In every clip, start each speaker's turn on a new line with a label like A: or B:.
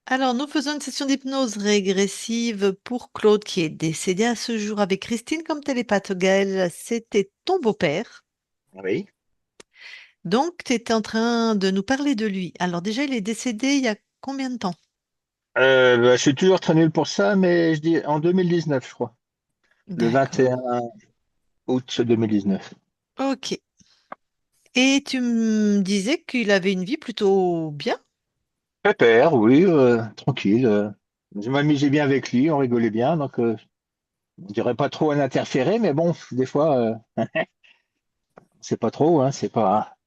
A: Alors, nous faisons une session d'hypnose régressive pour Claude qui est décédé à ce jour avec Christine comme télépathe. Gaël, c'était ton beau-père.
B: Oui.
A: Donc, tu étais en train de nous parler de lui. Alors déjà, il est décédé il y a combien de temps?
B: Je suis toujours très nul pour ça, mais je dis en 2019, je crois. Le
A: D'accord.
B: 21 août 2019.
A: Ok. Et tu me disais qu'il avait une vie plutôt bien?
B: Pépère, oui, tranquille. Je m'amusais bien avec lui, on rigolait bien, donc on dirait pas trop un interféré, mais bon, des fois, c'est pas trop, hein, c'est pas.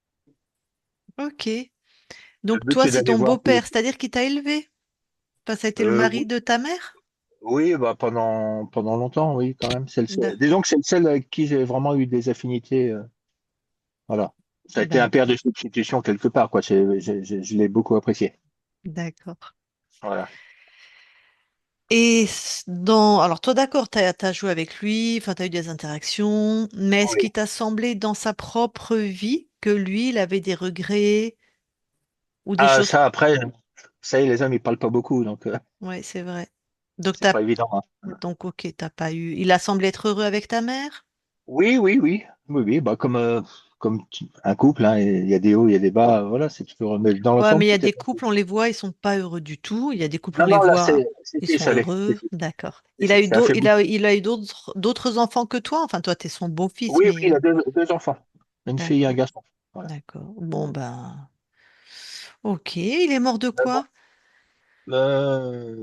A: Ok.
B: Le
A: Donc
B: but,
A: toi,
B: c'est
A: c'est
B: d'aller
A: ton
B: voir tous les.
A: beau-père, c'est-à-dire qu'il t'a élevé? Enfin, ça a été le mari
B: Oui,
A: de ta mère?
B: oui, bah pendant longtemps, oui, quand même.
A: D'a-
B: Disons que c'est le seul avec qui j'ai vraiment eu des affinités. Voilà. Ça a été un père
A: D'accord.
B: de substitution quelque part, quoi. Je l'ai beaucoup apprécié.
A: D'accord.
B: Voilà.
A: Alors toi d'accord, t'as joué avec lui, enfin t'as eu des interactions, mais est-ce
B: Oui.
A: qu'il t'a semblé dans sa propre vie que lui, il avait des regrets ou des
B: Ah,
A: choses...
B: ça, après, ça y est, les hommes, ils parlent pas beaucoup, donc
A: Ouais, c'est vrai. Donc
B: c'est pas évident, hein.
A: donc ok, t'as pas eu... Il a semblé être heureux avec ta mère?
B: Oui, oui, oui, oui, oui, bah un couple, hein, il y a des hauts, il y a des bas, voilà, c'est toujours. Mais dans
A: Ouais, mais
B: l'ensemble,
A: il y a
B: c'était.
A: des couples, on les voit, ils sont pas heureux du tout. Il y a des couples, on
B: Non,
A: les
B: non, là,
A: voit, ils
B: c'était
A: sont
B: salé.
A: heureux. D'accord. Il a eu
B: Ça a fait beaucoup.
A: il a eu d'autres enfants que toi? Enfin, toi, t'es son beau-fils,
B: Oui, oui, il
A: mais...
B: a deux enfants, une fille et un
A: D'accord.
B: garçon. Voilà.
A: D'accord. Bon, ben... Ok, il est mort de
B: Mais bon,
A: quoi?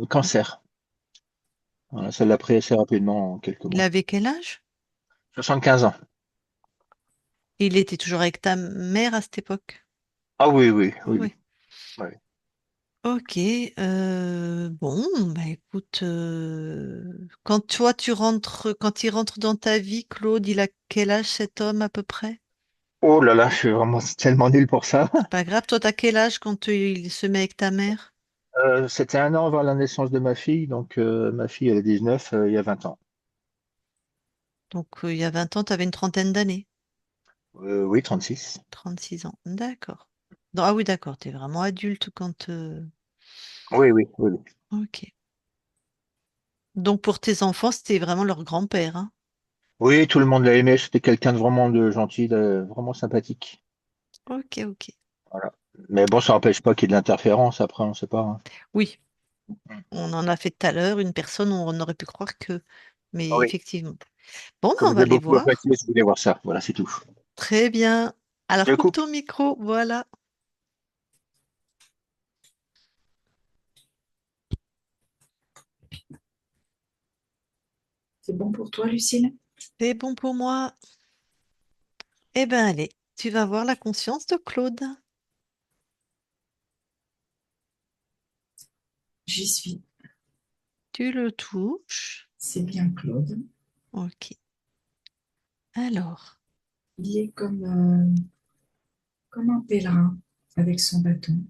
B: cancer. Voilà, ça l'a pris assez rapidement, en quelques
A: Il
B: mois.
A: avait quel âge?
B: 75 ans.
A: Il était toujours avec ta mère à cette époque?
B: Ah oui, oui, oui,
A: Oui.
B: oui. Oui.
A: Ok. Bon, bah écoute, quand toi quand il rentre dans ta vie, Claude, il a quel âge cet homme à peu près?
B: Oh là là, je suis vraiment tellement nul pour ça.
A: C'est pas grave. Toi, t'as quel âge quand il se met avec ta mère?
B: C'était un an avant la naissance de ma fille, donc ma fille, elle a 19, il y a 20 ans.
A: Donc, il y a 20 ans, tu avais une trentaine d'années.
B: Oui, 36.
A: 36 ans. D'accord. Ah oui, d'accord. Tu es vraiment adulte quand...
B: Oui, oui, oui, oui.
A: Ok. Donc, pour tes enfants, c'était vraiment leur grand-père, hein?
B: Oui, tout le monde l'a aimé. C'était quelqu'un de vraiment gentil, vraiment sympathique.
A: Ok, ok.
B: Voilà. Mais bon, ça n'empêche pas qu'il y ait de l'interférence. Après, on ne sait pas, hein.
A: Oui. On en a fait tout à l'heure une personne où on aurait pu croire que,
B: Ah
A: mais
B: oui,
A: effectivement. Bon, ben,
B: que
A: on
B: vous
A: va
B: avez
A: les
B: beaucoup
A: voir.
B: apprécié, je voulais voir ça. Voilà, c'est tout.
A: Très bien. Alors,
B: Je
A: coupe
B: coupe.
A: ton micro. Voilà.
C: C'est bon pour toi, Lucille?
A: C'est bon pour moi. Eh ben, allez, tu vas voir la conscience de Claude.
C: J'y suis.
A: Tu le touches.
C: C'est bien Claude.
A: Ok. Alors,
C: Il est comme un pèlerin avec son bâton.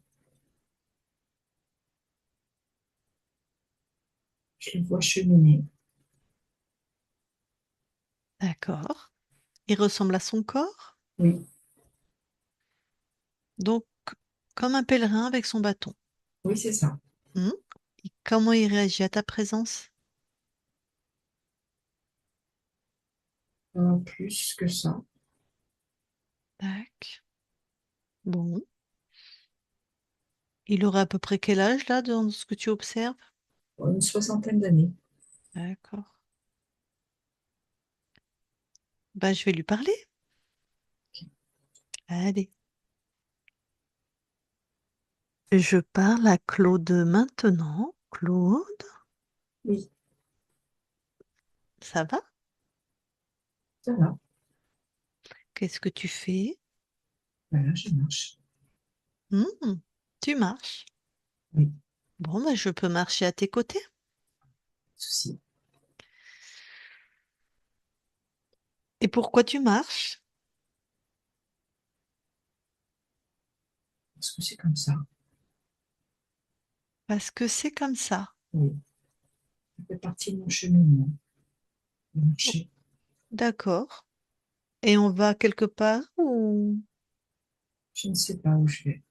C: Je le vois cheminer.
A: d'accord. Il ressemble à son corps.
C: Oui,
A: Donc, comme un pèlerin avec son bâton.
C: oui, c'est ça.
A: Hmm. Et comment il réagit à ta présence?
C: Pas plus que ça.
A: Tac. Bon. Il aurait à peu près quel âge là dans ce que tu observes?
C: Une soixantaine d'années.
A: D'accord. Bah, je vais lui parler. Allez. Je parle à Claude maintenant. Claude,
C: Oui,
A: ça va?
C: ça va.
A: Qu'est-ce que tu fais?
C: Voilà, je marche.
A: Hmm, tu marches.
C: Oui,
A: Bon, bah, je peux marcher à tes côtés.
C: souci.
A: Et pourquoi tu marches?
C: Parce que c'est comme ça.
A: Parce que c'est comme ça.
C: Oui, ça fait partie de mon cheminement. De
A: Oh,
C: marcher.
A: d'accord. Et on va quelque part ou...
C: Je ne sais pas où je vais.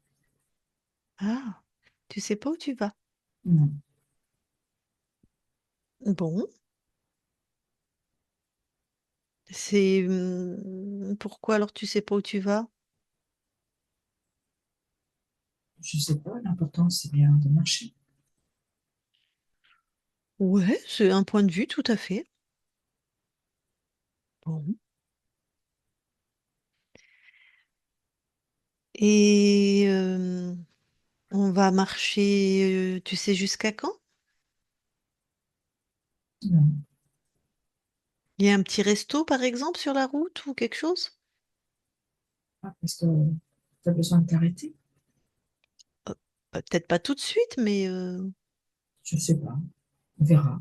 A: Ah, tu sais pas où tu vas.
C: Non,
A: Bon, c'est pourquoi alors tu sais pas où tu vas?
C: je sais pas, l'important c'est bien de marcher.
A: Ouais, c'est un point de vue tout à fait. Bon. Et on va marcher, tu sais jusqu'à quand?
C: Non,
A: Il y a un petit resto par exemple sur la route ou quelque chose?
C: pas parce que tu as besoin de t'arrêter.
A: Euh, Peut-être pas tout de suite, mais
C: Je sais pas, on verra.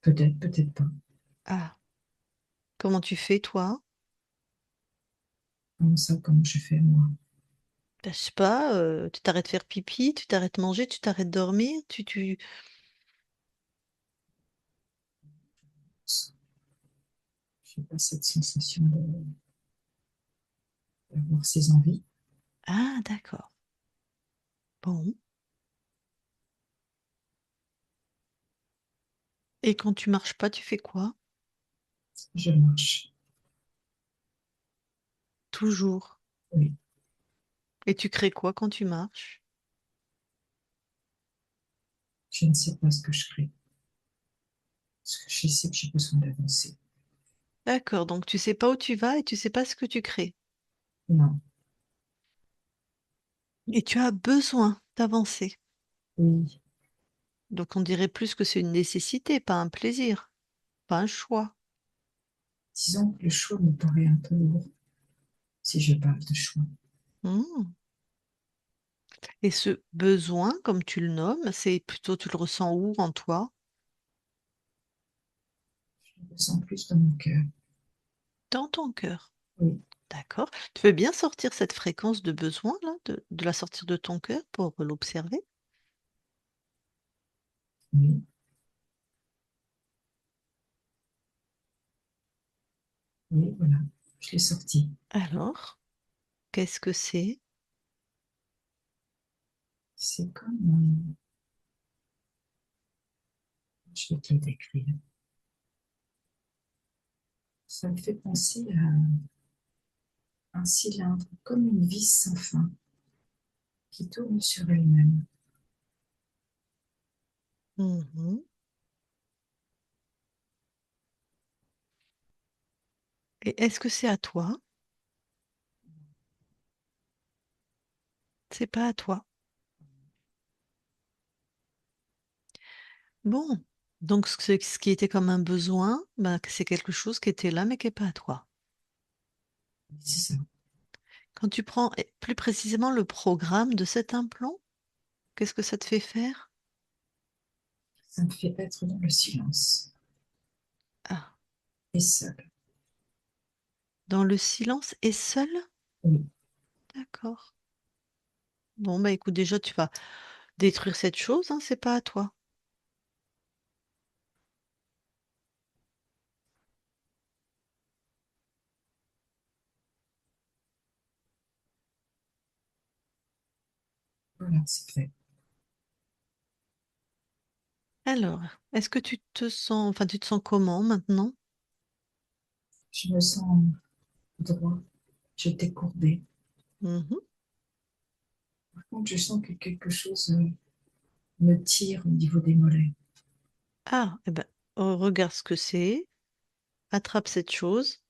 C: Peut-être, peut-être pas.
A: ah, comment tu fais toi?
C: Comment ça, comment je fais moi?
A: Ben, je sais pas, tu t'arrêtes faire pipi, tu t'arrêtes manger, tu t'arrêtes dormir,
C: Je n'ai pas cette sensation d'avoir ces envies.
A: Ah, d'accord. Bon. Et quand tu marches pas, tu fais quoi?
C: Je marche.
A: Toujours.
C: Oui,
A: Et tu crées quoi quand tu marches?
C: je ne sais pas ce que je crée. Ce que je sais, c'est que j'ai besoin d'avancer.
A: D'accord, donc tu sais pas où tu vas et tu sais pas ce que tu crées.
C: Non,
A: Et tu as besoin d'avancer.
C: oui.
A: Donc on dirait plus que c'est une nécessité, pas un plaisir, pas un choix.
C: Disons que le choix me paraît un peu lourd si je parle de choix.
A: Hmm. Et ce besoin, comme tu le nommes, c'est plutôt, tu le ressens où en toi?
C: Je le sens plus dans mon cœur.
A: Dans ton cœur.
C: Oui,
A: D'accord. Tu veux bien sortir cette fréquence de besoin, là, de la sortir de ton cœur pour l'observer?
C: oui, oui, voilà. Je l'ai sorti.
A: Alors, qu'est-ce que c'est?
C: C'est comme, je vais te le décrire. Ça me fait penser à un cylindre, comme une vis sans fin, qui tourne sur elle-même.
A: Mhm. Et est-ce que c'est à toi? C'est pas à toi. Bon. Donc, ce qui était comme un besoin, ben, c'est quelque chose qui était là, mais qui n'est pas à toi.
C: C'est ça.
A: Quand tu prends plus précisément le programme de cet implant, qu'est-ce que ça te fait faire?
C: Ça me fait être dans le silence
A: Ah,
C: et seul.
A: dans le silence et seul?
C: Oui,
A: D'accord. Bon, bah écoute, déjà, tu vas détruire cette chose, hein, c'est pas à toi.
C: voilà, c'est fait.
A: Alors, est-ce que tu te sens, enfin, tu te sens comment maintenant?
C: Je me sens droit. Je t'ai courbé.
A: Mhm.
C: Par contre, je sens que quelque chose me tire au niveau des mollets.
A: Ah, eh ben, regarde ce que c'est, attrape cette chose.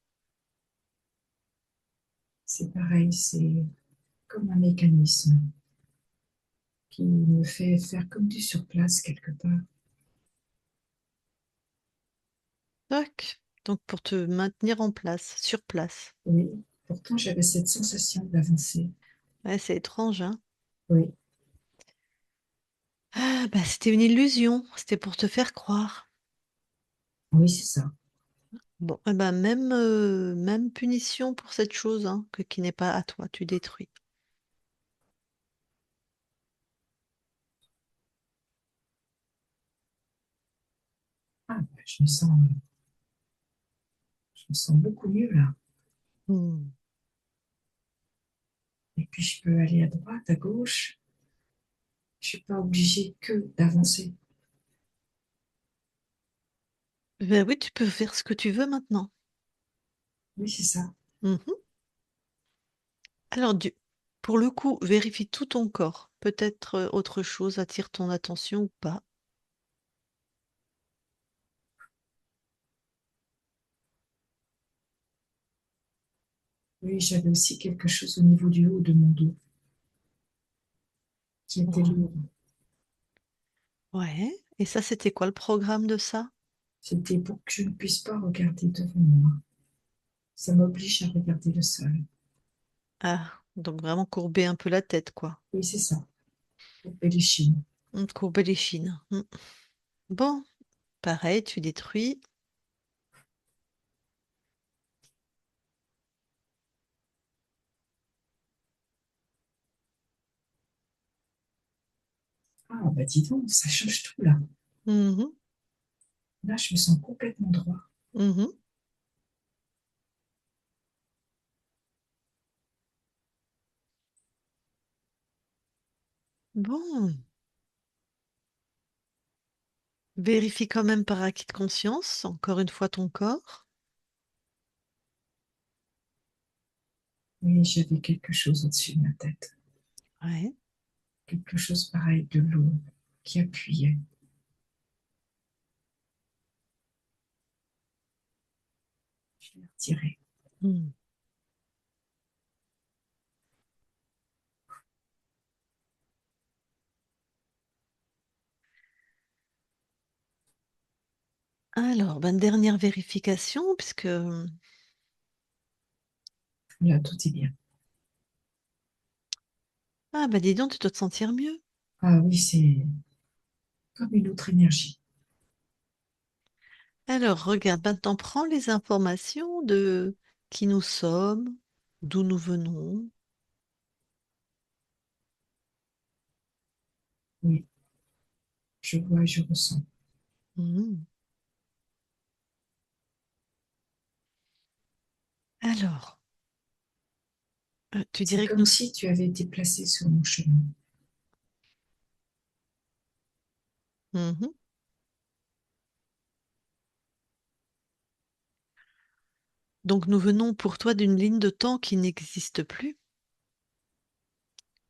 C: C'est pareil, c'est comme un mécanisme qui me fait faire comme du surplace quelque part.
A: Tac. Donc, pour te maintenir en place, sur place.
C: Oui, pourtant j'avais cette sensation d'avancer.
A: Ouais, c'est étrange, hein?
C: Oui,
A: Ah, bah, c'était une illusion, c'était pour te faire croire.
C: oui, c'est ça.
A: Bon, eh ben, même punition pour cette chose, hein, qui n'est pas à toi, tu détruis.
C: Ah, je me sens beaucoup mieux là.
A: Hmm.
C: Et puis je peux aller à droite, à gauche. Je suis pas obligée que d'avancer.
A: Ben oui, tu peux faire ce que tu veux maintenant.
C: Oui, c'est ça.
A: Mhm. Alors, pour le coup, vérifie tout ton corps. Peut-être autre chose attire ton attention ou pas.
C: Oui, j'avais aussi quelque chose au niveau du haut de mon dos qui était
A: Oh.
C: lourd.
A: Ouais. Et ça, c'était quoi le programme de ça?
C: C'était pour que je ne puisse pas regarder devant moi. Ça m'oblige à regarder le sol.
A: Ah, donc vraiment courber un peu la tête, quoi.
C: Oui, c'est ça. Pour les chines.
A: Courber les chines. Bon, pareil, tu détruis.
C: Ah, bah dis donc, ça change tout là.
A: Mhm,
C: Là, je me sens complètement droit.
A: mhm. Bon, vérifie quand même par acquis de conscience, encore une fois ton corps.
C: Oui, j'avais quelque chose au-dessus de ma tête.
A: Ouais.
C: Quelque chose pareil de lourd qui appuyait. Je l'ai retiré.
A: Hmm. Alors, ben, dernière vérification, puisque...
C: Là, tout est bien.
A: Ah, bah dis donc, tu dois te sentir mieux.
C: Ah oui, c'est comme une autre énergie.
A: Alors, regarde, maintenant, prends les informations de qui nous sommes, d'où nous venons.
C: Oui, je vois et je ressens.
A: Hmm. Alors, tu
C: C'est
A: dirais que
C: comme
A: nous...
C: si tu avais été placé sur mon chemin.
A: Mhm. Donc, nous venons pour toi d'une ligne de temps qui n'existe plus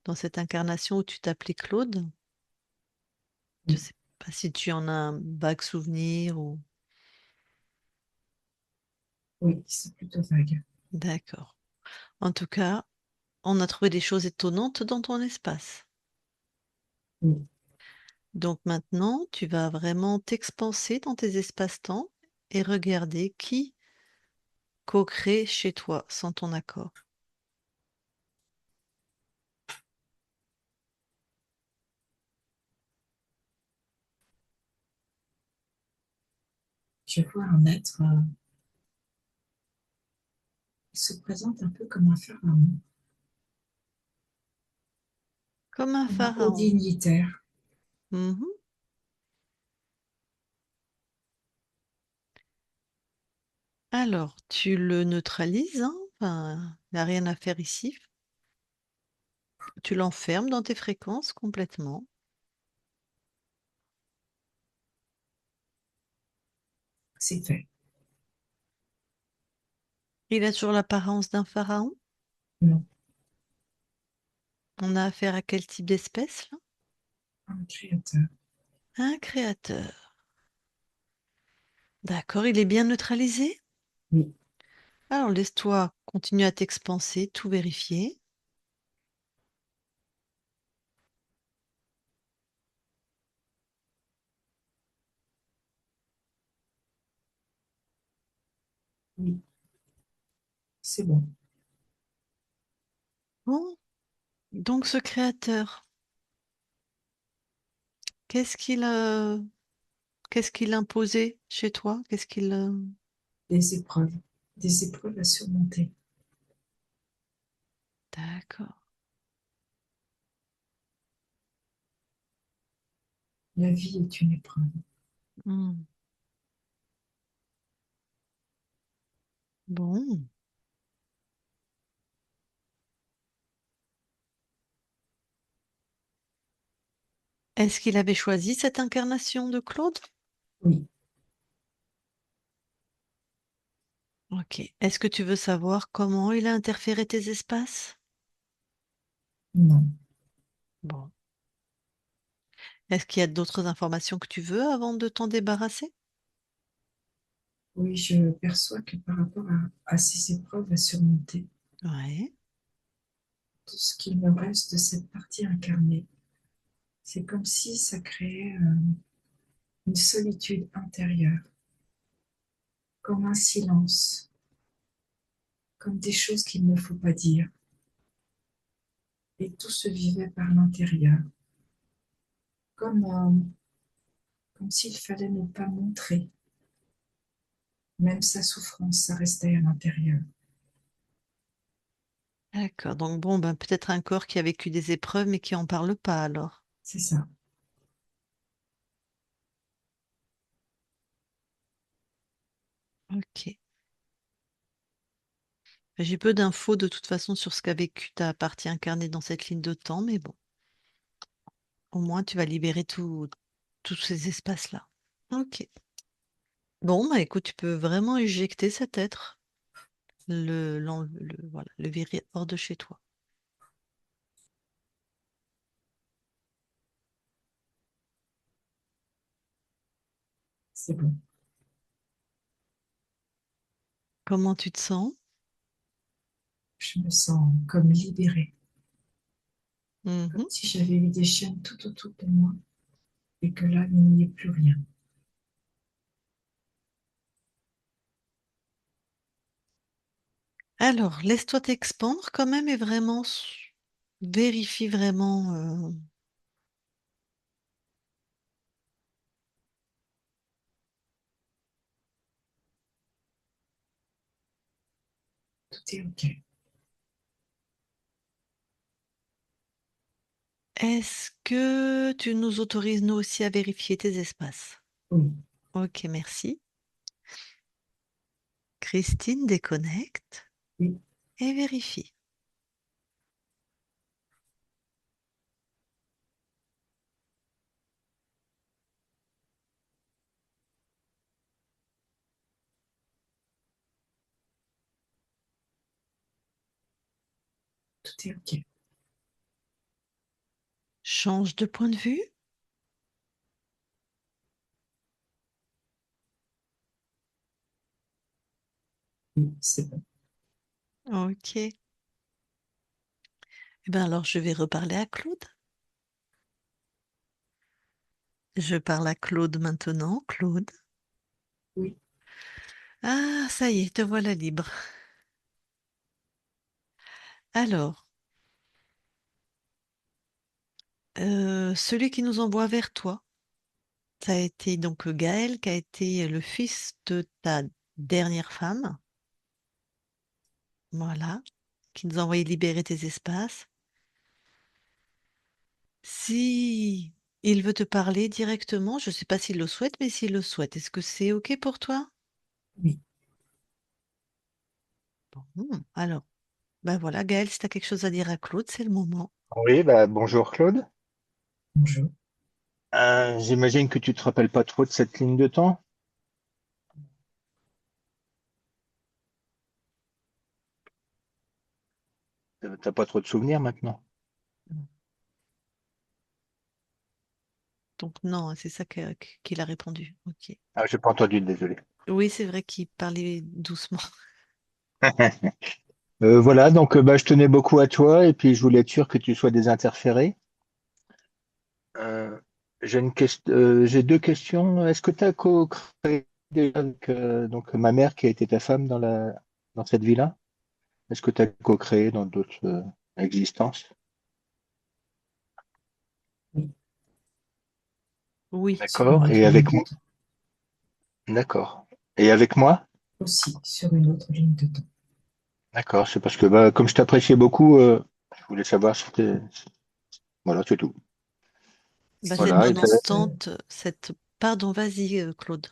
A: dans cette incarnation où tu t'appelais Claude. Je
C: Oui,
A: sais pas si tu en as un vague souvenir ou...
C: oui, c'est plutôt vague.
A: D'accord. En tout cas, on a trouvé des choses étonnantes dans ton espace.
C: Oui,
A: Donc maintenant, tu vas vraiment t'expanser dans tes espaces-temps et regarder qui co-crée chez toi sans ton accord.
C: je vois un être qui se présente un peu comme un pharaon,
A: Comme un
C: comme un haut
A: pharaon.
C: dignitaire.
A: Mhm. Alors, tu le neutralises, hein. Enfin, il n'y a rien à faire ici. Tu l'enfermes dans tes fréquences complètement.
C: C'est fait.
A: Il a toujours l'apparence d'un pharaon.
C: Non,
A: On a affaire à quel type d'espèce, là?
C: un créateur.
A: Un créateur. D'accord, il est bien neutralisé.
C: Oui,
A: Alors laisse-toi continuer à t'expanser, tout vérifier.
C: oui, c'est bon.
A: Bon, donc ce créateur, qu'est-ce qu'il qu'est-ce qu'il imposait chez toi? Qu'est-ce qu'il
C: Des épreuves à surmonter.
A: D'accord.
C: La vie est une épreuve.
A: Hmm. Bon. Est-ce qu'il avait choisi cette incarnation de Claude?
C: Oui,
A: Ok. Est-ce que tu veux savoir comment il a interféré tes espaces?
C: non.
A: Bon. Est-ce qu'il y a d'autres informations que tu veux avant de t'en débarrasser?
C: Oui, je perçois que par rapport à ces épreuves à surmonter,
A: Ouais.
C: tout ce qu'il me reste de cette partie incarnée, c'est comme si ça créait une solitude intérieure, comme un silence, comme des choses qu'il ne faut pas dire. Et tout se vivait par l'intérieur, comme, comme s'il fallait ne pas montrer. Même sa souffrance, ça restait à l'intérieur.
A: D'accord. Donc bon, ben, peut-être un corps qui a vécu des épreuves mais qui en parle pas alors.
C: C'est ça.
A: Ok. J'ai peu d'infos de toute façon sur ce qu'a vécu ta partie incarnée dans cette ligne de temps, mais bon, au moins tu vas libérer tous ces espaces-là. Ok. Bon, bah écoute, tu peux vraiment éjecter cet être, voilà, le virer hors de chez toi.
C: C'est bon.
A: Comment tu te sens?
C: Je me sens comme libérée, comme
A: Mhm.
C: si j'avais eu des chaînes tout autour de moi et que là, il n'y ait plus rien.
A: Alors, laisse-toi t'expandre quand même et vraiment vérifie vraiment.
C: Tout est OK.
A: Est-ce que tu nous autorises nous aussi à vérifier tes espaces?
C: Oui,
A: Ok, merci. Christine déconnecte
C: oui,
A: et vérifie.
C: tout est OK.
A: Change de point de vue.
C: Oui, c'est bon.
A: Ok. Eh bien alors, je vais reparler à Claude. Je parle à Claude maintenant. Claude.
C: Oui,
A: Ah, ça y est, te voilà libre. Alors, celui qui nous envoie vers toi, ça a été donc Gaël, qui a été le fils de ta dernière femme. Voilà. Qui nous a envoyé libérer tes espaces. Si il veut te parler directement, je ne sais pas s'il le souhaite, mais s'il le souhaite, est-ce que c'est OK pour toi?
C: oui.
A: Bon, alors, ben voilà, Gaël, si tu as quelque chose à dire à Claude, c'est le moment.
B: Oui, bah, bonjour Claude.
C: Bonjour.
B: J'imagine que tu te rappelles pas trop de cette ligne de temps. T'as pas trop de souvenirs maintenant.
A: Donc non, c'est ça qu'il a répondu. OK.
B: Ah, j'ai pas entendu, désolé.
A: Oui, c'est vrai qu'il parlait doucement.
B: Voilà, donc bah, je tenais beaucoup à toi et puis je voulais être sûr que tu sois désinterféré. Euh, j'ai deux questions. Est-ce que tu as co-créé déjà avec donc, ma mère qui a été ta femme dans cette vie-là? Est-ce que tu as co-créé dans d'autres existences?
C: Oui,
A: Oui,
C: sur une
B: D'accord.
C: autre
B: Et
C: ligne
B: avec
C: de
B: moi?
C: temps.
B: D'accord. Et avec moi?
C: Aussi, sur une autre ligne de temps.
B: D'accord. C'est parce que bah, comme je t'appréciais beaucoup, je voulais savoir si voilà, c'est tout.
C: Ce
A: bah,
C: qu'il
A: cette
C: me
B: Voilà.
A: bonne
C: reste,
A: entente, cette... Pardon, vas-y, Claude.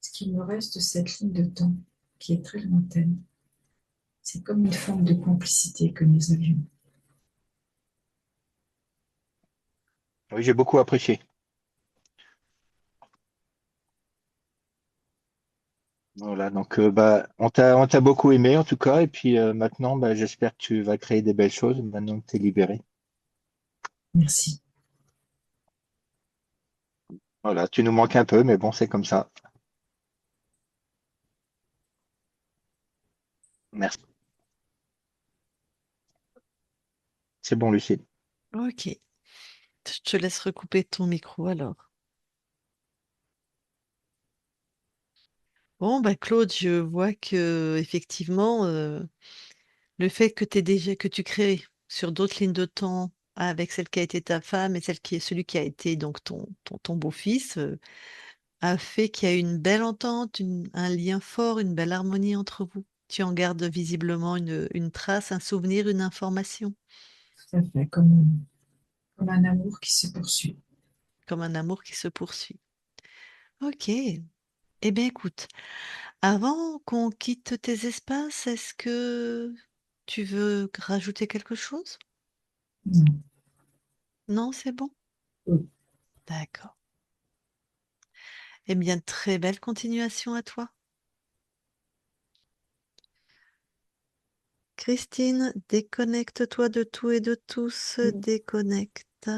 C: ce qu'il me reste de cette ligne de temps, qui est très lointaine, c'est comme une forme de complicité que nous avions.
B: Oui, j'ai beaucoup apprécié. Voilà, donc bah, on t'a beaucoup aimé en tout cas, et puis maintenant, bah, j'espère que tu vas créer des belles choses maintenant que tu es libéré.
C: Merci.
B: Voilà, tu nous manques un peu, mais bon, c'est comme ça. Merci. C'est bon, Lucie.
A: Ok. Je te laisse recouper ton micro alors. Bon, bah Claude, je vois que effectivement, le fait que que tu crées sur d'autres lignes de temps avec celle qui a été ta femme et celle qui est celui qui a été donc ton beau-fils, a fait qu'il y a une belle entente, un lien fort, une belle harmonie entre vous. Tu en gardes visiblement une trace, un souvenir, une information,
C: Tout à fait, comme un amour qui se poursuit.
A: comme un amour qui se poursuit. Ok. Eh bien, écoute, avant qu'on quitte tes espaces, est-ce que tu veux rajouter quelque chose?
C: Non.
A: Non, c'est bon?
C: Oui.
A: D'accord. Eh bien, très belle continuation à toi. Christine, déconnecte-toi de tout et de tous, déconnecte.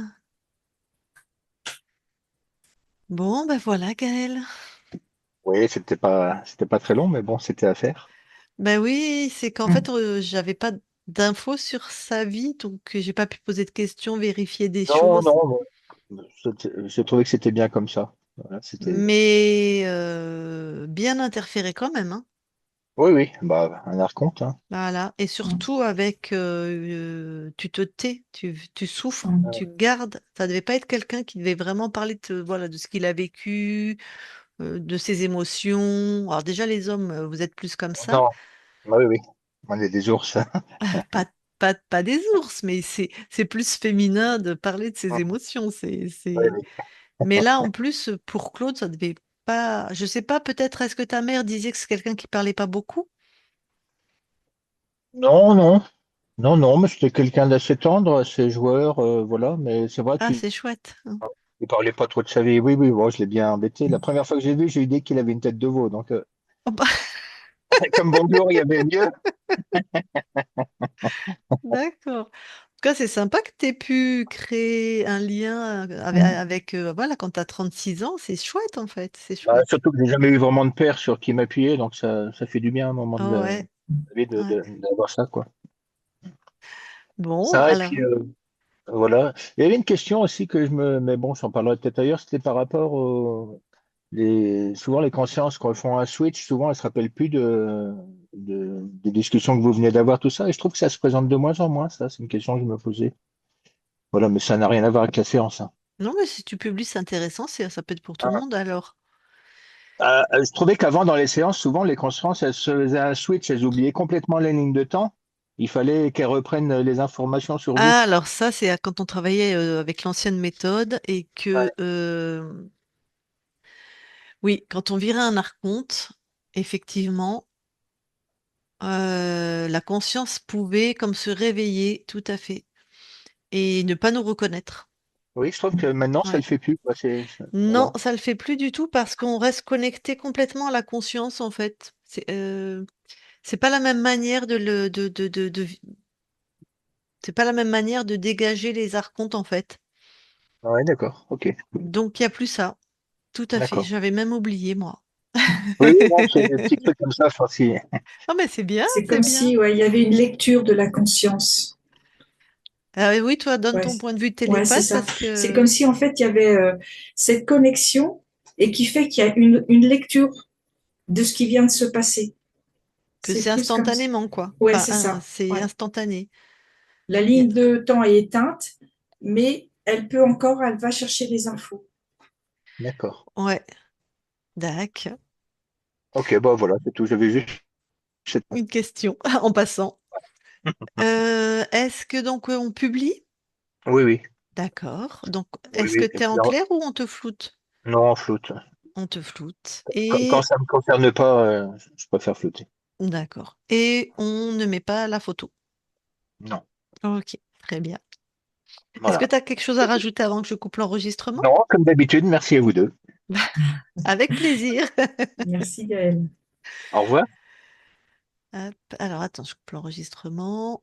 A: Bon, ben voilà, Gaëlle.
B: Oui, c'était pas très long, mais bon, c'était à faire.
A: Ben oui, c'est qu'en fait,
C: Mm.
A: j'avais pas d'infos sur sa vie, donc j'ai pas pu poser de questions, vérifier des
B: Non,
A: choses.
B: non, non. J'ai trouvé que c'était bien comme ça. Voilà, c'était.
A: Mais bien interféré quand même, hein.
B: Oui, oui, bah, un archonte, hein.
A: Voilà. Et
C: Mm.
A: surtout avec, tu te tais, tu souffres,
C: Mm.
A: tu gardes. Ça devait pas être quelqu'un qui devait vraiment parler voilà, de ce qu'il a vécu, de ses émotions. Alors déjà, les hommes, vous êtes plus comme ça.
B: Non, bah oui, oui. On est des ours.
A: Pas, pas des ours, mais c'est plus féminin de parler de ses émotions.
B: Oui, oui.
A: Mais là, en plus, pour Claude, ça devait pas. Je sais pas, peut-être est-ce que ta mère disait que c'est quelqu'un qui parlait pas beaucoup?
B: Non, non, non, non, mais c'était quelqu'un d'assez tendre, assez joueur, voilà, mais c'est vrai
A: Ah,
B: qu'il
A: c'est chouette, hein.
B: ne parlait pas trop de sa vie. Oui, oui, bon, je l'ai bien embêté. La première fois que j'ai vu, j'ai eu l'idée qu'il avait une tête de veau. Donc,
A: Oh, bah,
B: comme bonjour, il y avait mieux.
A: d'accord. En tout cas, c'est sympa que tu aies pu créer un lien
C: Mm.
A: avec, voilà, quand tu as 36 ans, c'est chouette en fait, c'est
B: Bah,
A: chouette.
B: surtout que j'ai jamais eu vraiment de père sur qui m'appuyer, donc ça fait du bien à un moment de
A: Oh,
B: la
A: ouais,
B: vie
A: ouais.
B: d'avoir ça, quoi.
A: Bon,
B: Ça, et
A: alors.
B: puis voilà. Il y avait une question aussi mais bon, j'en parlerai peut-être ailleurs, c'était par rapport souvent les consciences, quand elles font un switch, souvent elles se rappellent plus des discussions que vous venez d'avoir, tout ça, et je trouve que ça se présente de moins en moins, ça, c'est une question que je me posais. Voilà, mais ça n'a rien à voir avec la séance, hein.
A: Non, mais si tu publies, c'est intéressant, ça peut être pour tout le
B: Ah.
A: monde alors.
B: Je trouvais qu'avant, dans les séances, souvent, les consciences, elles se faisaient un switch, elles oubliaient complètement les lignes de temps. Il fallait qu'elles reprennent les informations sur vous.
A: Ah, alors ça, c'est quand on travaillait avec l'ancienne méthode et
B: Ouais.
A: que, oui, quand on virait un archonte, effectivement, la conscience pouvait comme se réveiller, tout à fait, et ne pas nous reconnaître.
B: Oui, je trouve que maintenant, ça
A: Ouais.
B: le fait plus, quoi.
A: Non,
B: Voilà.
A: ça le fait plus du tout parce qu'on reste connecté complètement à la conscience en fait. C'est pas la même manière c'est pas la même manière de dégager les archontes en fait.
B: Ouais, d'accord. Ok.
A: Donc il y a plus ça. Tout à fait.
B: D'accord.
A: J'avais même oublié moi.
B: Oui, oui, non, c'est des petits trucs comme ça. Enfin,
A: Non mais c'est bien,
C: C'est
A: c'est
C: comme
A: bien.
C: si, ouais, il y avait une lecture de la conscience.
A: Ah oui, toi, donne
C: Ouais,
A: ton point de vue de
C: ouais, c'est
A: télépathe
C: ça.
A: parce
C: C'est comme
A: que
C: si, en fait, il y avait cette connexion et qui fait qu'il y a une lecture de ce qui vient de se passer. C'est
A: c'est
C: plus comme ça.
A: instantanément quoi.
C: Ouais,
A: Enfin,
C: c'est ça.
A: c'est
C: Ouais.
A: instantané.
C: La
A: Y a-
C: ligne de temps est éteinte, mais elle va chercher les infos.
B: d'accord.
A: Ouais, d'accord.
B: Ok, bah voilà, c'est tout. J'avais juste cette.
A: Une question en passant. Est-ce que donc on publie?
B: Oui, oui.
A: D'accord. Donc,
B: Oui,
A: est-ce que
B: oui.
A: tu es en clair ou on te floute?
B: Non, floute.
A: On te floute.
B: Quand
A: Et
B: ça me concerne pas, je préfère flotter.
A: d'accord. Et on ne met pas la photo.
B: Non.
A: Ok, très bien. Est-ce que
B: Voilà.
A: tu as quelque chose à rajouter avant que je coupe l'enregistrement?
B: Non, comme d'habitude, merci à vous deux.
A: Avec plaisir.
C: Merci Gaëlle.
B: Au revoir.
A: Hop, alors attends, je coupe l'enregistrement.